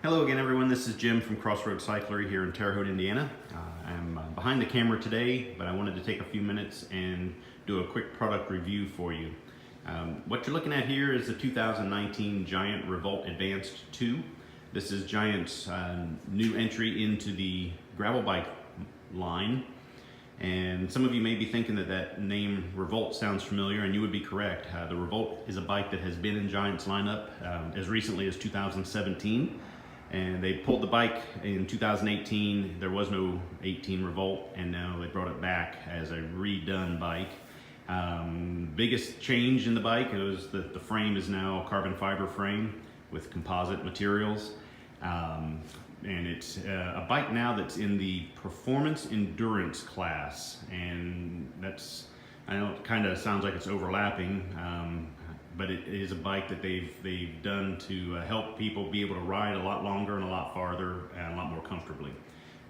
Hello again everyone, this is Jim from Crossroads Cyclery here in Terre, Haute, Indiana. I'm behind the camera today, but I wanted to take a few minutes and do a quick product review for you. What you're looking at here is the 2019 Giant Revolt Advanced 2. This is Giant's new entry into the gravel bike line. And some of you may be thinking that name Revolt sounds familiar, and you would be correct. The Revolt is a bike that has been in Giant's lineup as recently as 2017. And they pulled the bike in 2018. There was no 18 Revolt, and now they brought it back as a redone bike. Biggest change in the bike is that the frame is now a carbon fiber frame with composite materials. And it's a bike now that's in the performance endurance class. And that's, I know it kind of sounds like it's overlapping, but it is a bike that they've done to help people be able to ride a lot longer and a lot farther and a lot more comfortably.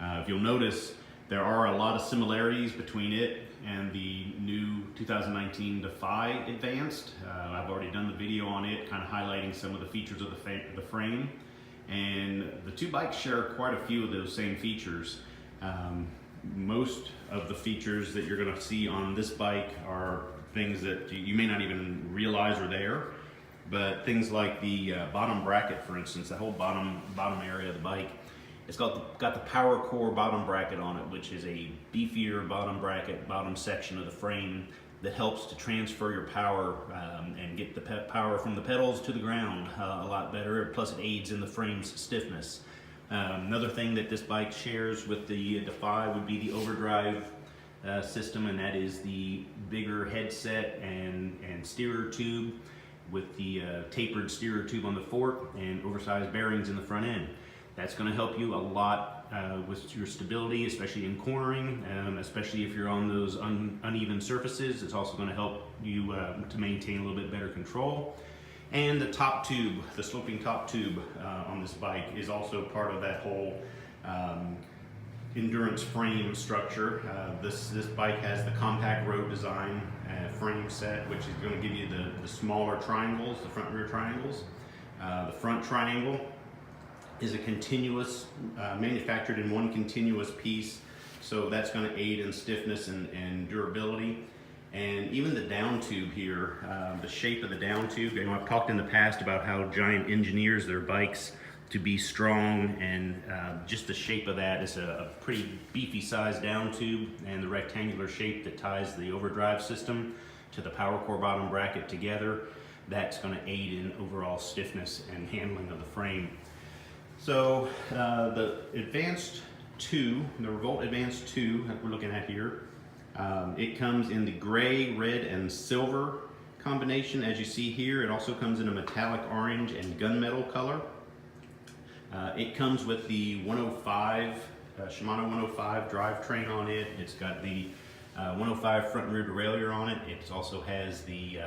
If you'll notice, there are a lot of similarities between it and the new 2019 Defy Advanced. I've already done the video on it, kind of highlighting some of the features of the frame. And the two bikes share quite a few of those same features. Most of the features that you're going to see on this bike are things that you may not even realize are there, but things like the bottom bracket, for instance, the whole bottom area of the bike, it's got the power core bottom bracket on it, which is a beefier bottom bracket, bottom section of the frame that helps to transfer your power and get the power from the pedals to the ground a lot better. Plus it aids in the frame's stiffness. Another thing that this bike shares with the Defy would be the overdrive system, and that is the bigger headset and steerer tube with the tapered steerer tube on the fork and oversized bearings in the front end. That's going to help you a lot with your stability, especially in cornering, especially if you're on those uneven surfaces. It's also going to help you to maintain a little bit better control. And the top tube, the sloping top tube on this bike is also part of that whole endurance frame structure. This bike has the compact road design frame set, which is going to give you the smaller triangles, the front rear triangles. The front triangle is a continuous, manufactured in one continuous piece, so that's going to aid in stiffness and durability. And even the down tube here, the shape of the down tube, you know, I've talked in the past about how Giant engineers their bikes to be strong, and just the shape of that is a pretty beefy size down tube, and the rectangular shape that ties the overdrive system to the power core bottom bracket together, that's going to aid in overall stiffness and handling of the frame. So the Advanced 2, the Revolt Advanced 2 that we're looking at here, it comes in the gray, red, and silver combination as you see here. It also comes in a metallic orange and gunmetal color. It comes with the 105, Shimano 105 drivetrain on it. It's got the 105 front and rear derailleur on it. It also has the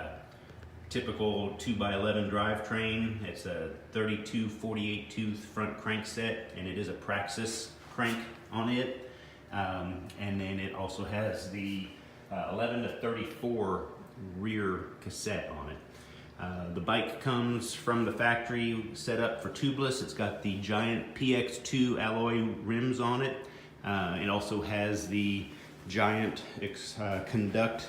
typical 2x11 drivetrain. It's a 32/48 tooth front crank set, and it is a Praxis crank on it. And then it also has the 11-34 rear cassette on it. The bike comes from the factory set up for tubeless. It's got the Giant PX2 alloy rims on it. It also has the Giant Conduct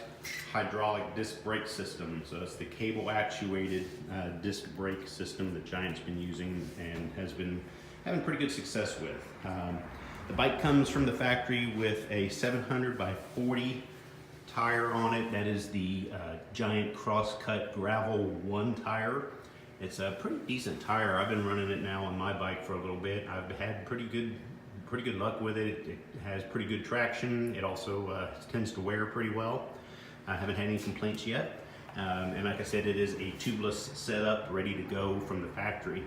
hydraulic disc brake system. So it's the cable actuated disc brake system that Giant's been using and has been having pretty good success with. The bike comes from the factory with a 700/40 tire on it. That is the Giant Crosscut Gravel 1 tire. It's a pretty decent tire. I've been running it now on my bike for a little bit. I've had pretty good luck with it. It has pretty good traction. It also tends to wear pretty well. I haven't had any complaints yet. And like I said, it is a tubeless setup ready to go from the factory.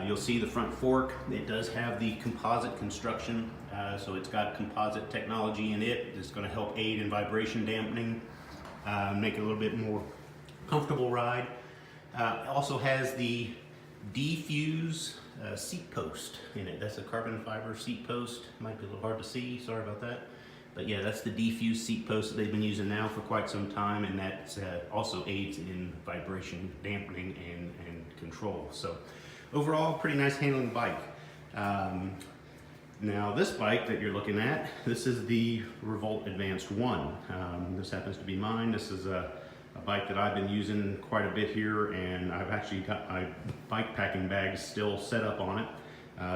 You'll see the front fork. It does have the composite construction, so it's got composite technology in it. It's going to help aid in vibration dampening, make it a little bit more comfortable ride. It also has the D-Fuse seat post in it. That's a carbon fiber seat post. Might be a little hard to see, sorry about that. But yeah, that's the D-Fuse seat post that they've been using now for quite some time, and that also aids in vibration dampening and control. So overall, pretty nice handling bike. Now this bike that you're looking at, this is the Revolt Advanced 1. This happens to be mine. This is a bike that I've been using quite a bit here, and I've actually got my bike packing bags still set up on it.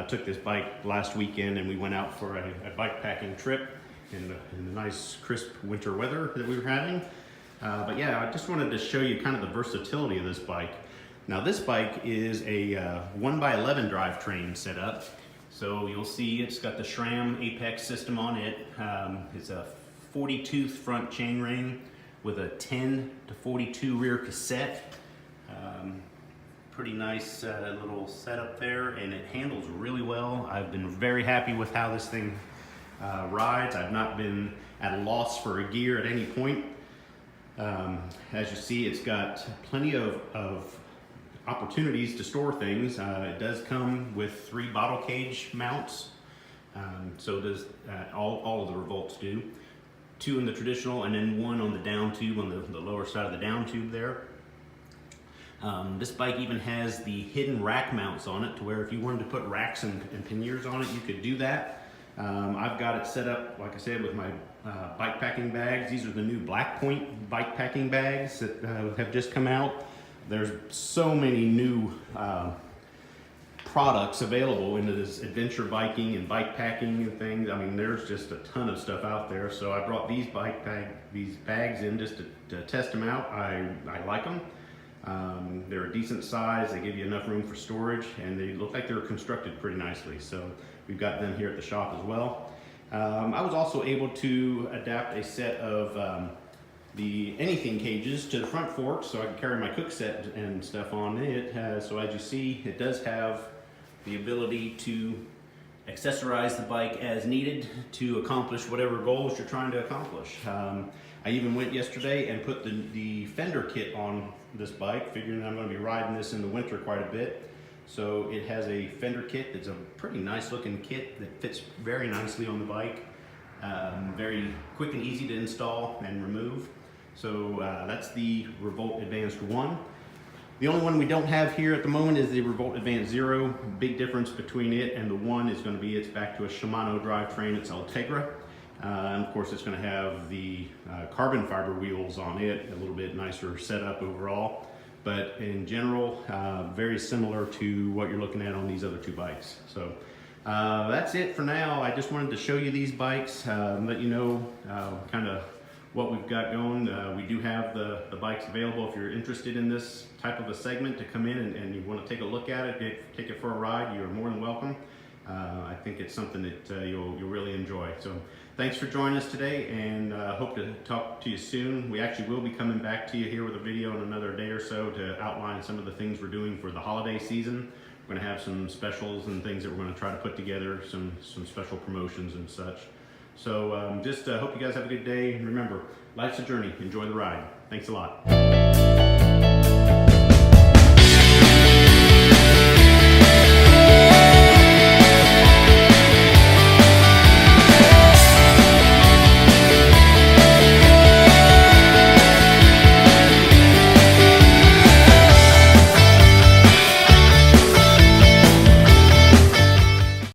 Took this bike last weekend and we went out for a bike packing trip in the nice crisp winter weather that we were having. But yeah, I just wanted to show you kind of the versatility of this bike. Now this bike is a 1x11 drivetrain setup. So you'll see it's got the SRAM Apex system on it. It's a 40-tooth front chainring with a 10 to 42 rear cassette. Pretty nice little setup there, and it handles really well. I've been very happy with how this thing rides. I've not been at a loss for a gear at any point. As you see, it's got plenty of opportunities to store things. It does come with 3 bottle cage mounts. So does all of the Revolts do. 2 in the traditional and then 1 on the down tube on the lower side of the down tube there. This bike even has the hidden rack mounts on it to where if you wanted to put racks and panniers on it, you could do that. I've got it set up, like I said, with my bike packing bags. These are the new Black Point bike packing bags that have just come out. There's so many new products available into this adventure biking and bike packing and things. I mean, there's just a ton of stuff out there. So I brought these these bags in just to test them out. I like them. They're a decent size. They give you enough room for storage, and they look like they're constructed pretty nicely. So we've got them here at the shop as well. I was also able to adapt a set of the anything cages to the front forks so I can carry my cook set and stuff on it. So as you see, it does have the ability to accessorize the bike as needed to accomplish whatever goals you're trying to accomplish. I even went yesterday and put the fender kit on this bike, figuring I'm going to be riding this in the winter quite a bit. So it has a fender kit that's a pretty nice looking kit that fits very nicely on the bike. Very quick and easy to install and remove. So that's the Revolt Advanced 1. The only one we don't have here at the moment is the Revolt Advanced 0. Big difference between it and the 1 is going to be it's back to a Shimano drivetrain. It's Ultegra. And of course it's going to have the carbon fiber wheels on it, a little bit nicer setup overall. But in general, very similar to what you're looking at on these other 2 bikes. So that's it for now. I just wanted to show you these bikes, let you know kind of what we've got going. We do have the bikes available if you're interested in this type of a segment to come in and you want to take a look at it, take it for a ride. You're more than welcome. I think it's something that you'll really enjoy. So thanks for joining us today, and hope to talk to you soon. We actually will be coming back to you here with a video in another day or so to outline some of the things we're doing for the holiday season. We're going to have some specials and things that we're going to try to put together, some special promotions and such. So just hope you guys have a good day. And remember, life's a journey. Enjoy the ride. Thanks a lot.